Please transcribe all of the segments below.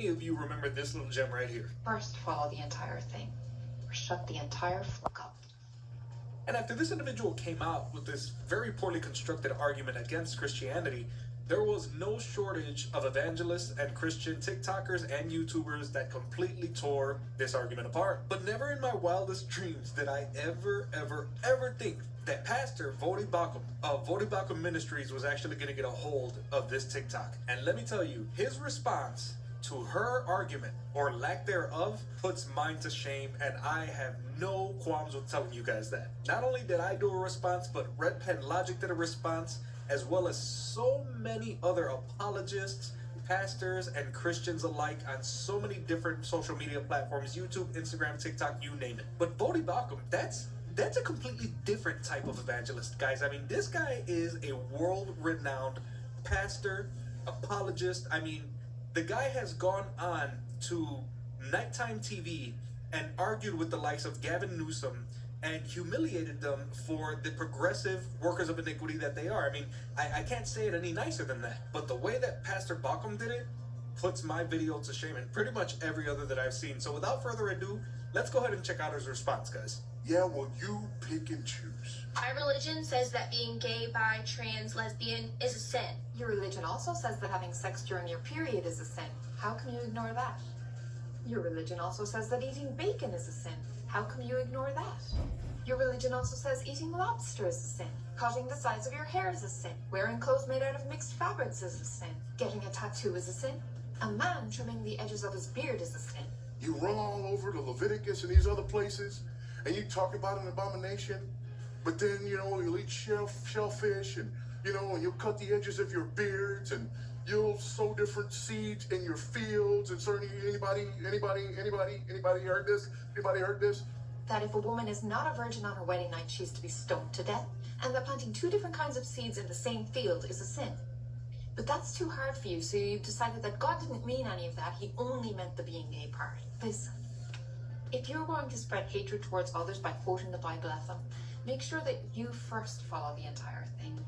of you remember this little gem right here? First, follow the entire thing, or shut the entire fuck up. And after this individual came out with this very poorly constructed argument against Christianity, there was no shortage of evangelists and Christian TikTokers and YouTubers that completely tore this argument apart. But never in my wildest dreams did I ever think that Pastor Voddie Baucham of Voddie Baucham Ministries was actually going to get a hold of this TikTok. And let me tell you, his response to her argument, or lack thereof, puts mine to shame, and I have no qualms with telling you guys that. Not only did I do a response, but Red Pen Logic did a response, as well as so many other apologists, pastors, and Christians alike on so many different social media platforms, YouTube, Instagram, TikTok, you name it. But Voddie Baucham, that's a completely different type of evangelist, guys. I mean, this guy is a world-renowned pastor, apologist. I mean, the guy has gone on to nighttime TV and argued with the likes of Gavin Newsom and humiliated them for the progressive workers of iniquity that they are. I mean, I can't say it any nicer than that. But the way that Pastor Baucham did it puts my video to shame, and pretty much every other that I've seen. So without further ado, let's go ahead and check out his response, guys. Yeah, well, you pick and choose. Our religion says that being gay, bi, trans, lesbian is a sin. Your religion also says that having sex during your period is a sin. How can you ignore that? Your religion also says that eating bacon is a sin. How come you ignore that? Your religion also says eating lobster is a sin. Cutting the sides of your hair is a sin. Wearing clothes made out of mixed fabrics is a sin. Getting a tattoo is a sin. A man trimming the edges of his beard is a sin. You run all over to Leviticus and these other places, and you talk about an abomination, but then, you know, you'll eat shellfish, and, you know, and you'll cut the edges of your beards, and you'll sow different seeds in your fields. And certainly, anybody heard this? Anybody heard this? That if a woman is not a virgin on her wedding night, she's to be stoned to death, and that planting two different kinds of seeds in the same field is a sin. But that's too hard for you, so you've decided that God didn't mean any of that. He only meant the being gay part. Listen, if you're going to spread hatred towards others by quoting the Bible at them, make sure that you first follow the entire thing,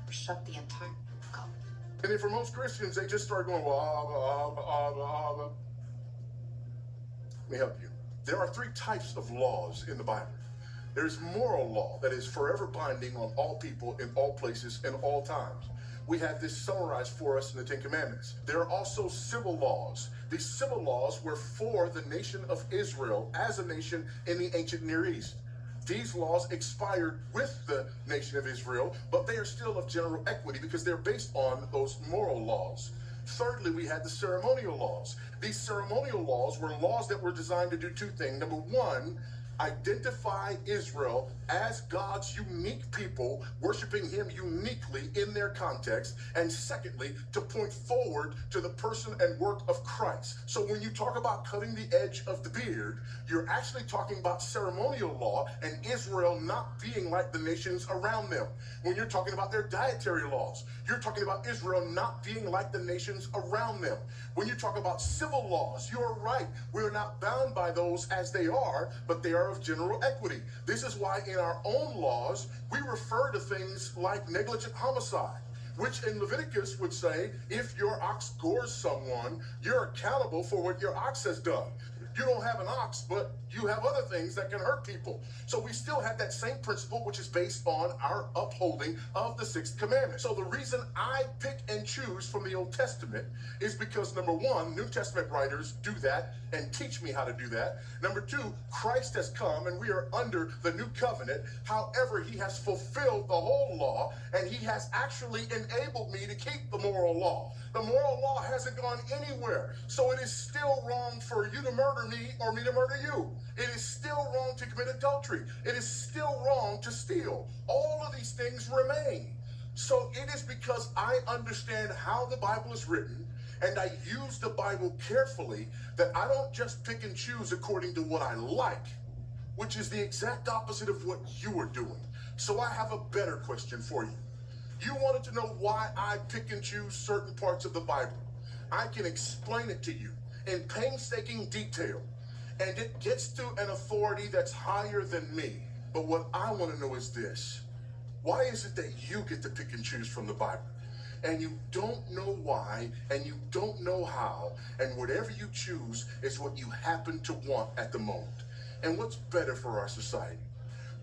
or shut the entire fuck up. And then for most Christians, they just start going, well, Let me help you. There are three types of laws in the Bible. There's moral law that is forever binding on all people in all places and all times. We have this summarized for us in the Ten Commandments. There are also civil laws. These civil laws were for the nation of Israel as a nation in the ancient Near East. These laws expired with the nation of Israel, but they are still of general equity because they're based on those moral laws. Thirdly, we had the ceremonial laws. These ceremonial laws were laws that were designed to do two things. Number one, identify Israel as God's unique people, worshiping him uniquely in their context. And secondly, to point forward to the person and work of Christ. So when you talk about cutting the edge of the beard, you're actually talking about ceremonial law and Israel not being like the nations around them. When you're talking about their dietary laws, you're talking about Israel not being like the nations around them. When you talk about civil laws, you're right. We're not bound by those as they are, but they are of general equity. This is why in our own laws, we refer to things like negligent homicide, which in Leviticus would say, if your ox gores someone, you're accountable for what your ox has done. You don't have an ox, but you have other things that can hurt people. So we still have that same principle, which is based on our upholding of the sixth commandment. So the reason I pick and choose from the Old Testament is because, number one, New Testament writers do that and teach me how to do that. Number two, Christ has come and we are under the new covenant. However, he has fulfilled the whole law and he has actually enabled me to keep the moral law. The moral law hasn't gone anywhere. So it is still wrong for you to murder me or me to murder you. It is still wrong to commit adultery. It is still wrong to steal. All of these things remain. So it is because I understand how the Bible is written and I use the Bible carefully that I don't just pick and choose according to what I like, which is the exact opposite of what you are doing. So I have a better question for you. You wanted to know why I pick and choose certain parts of the Bible. I can explain it to you in painstaking detail, and it gets to an authority that's higher than me. But what I want to know is this. Why is it that you get to pick and choose from the Bible? and you don't know why, and you don't know how, and whatever you choose is what you happen to want at the moment. And what's better for our society?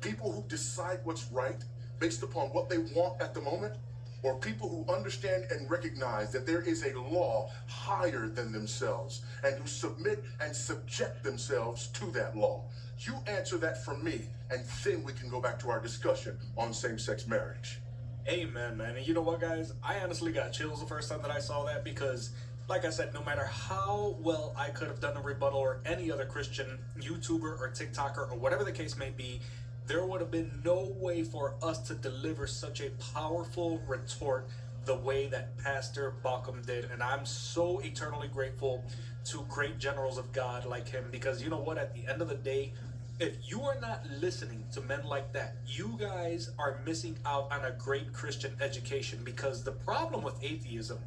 People who decide what's right based upon what they want at the moment, or people who understand and recognize that there is a law higher than themselves and who submit and subject themselves to that law? You answer that for me, and then we can go back to our discussion on same-sex marriage. Amen, man. And you know what, guys? I honestly got chills the first time that I saw that because, like I said, no matter how well I could have done a rebuttal or any other Christian YouTuber or TikToker or whatever the case may be, there would have been no way for us to deliver such a powerful retort the way that Pastor Baucham did. And I'm so eternally grateful to great generals of God like him, because you know what, at the end of the day, if you are not listening to men like that, you guys are missing out on a great Christian education. Because the problem with atheism,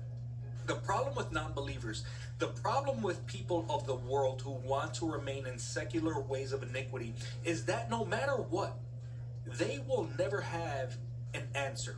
the problem with non-believers, the problem with people of the world who want to remain in secular ways of iniquity is that no matter what, they will never have an answer.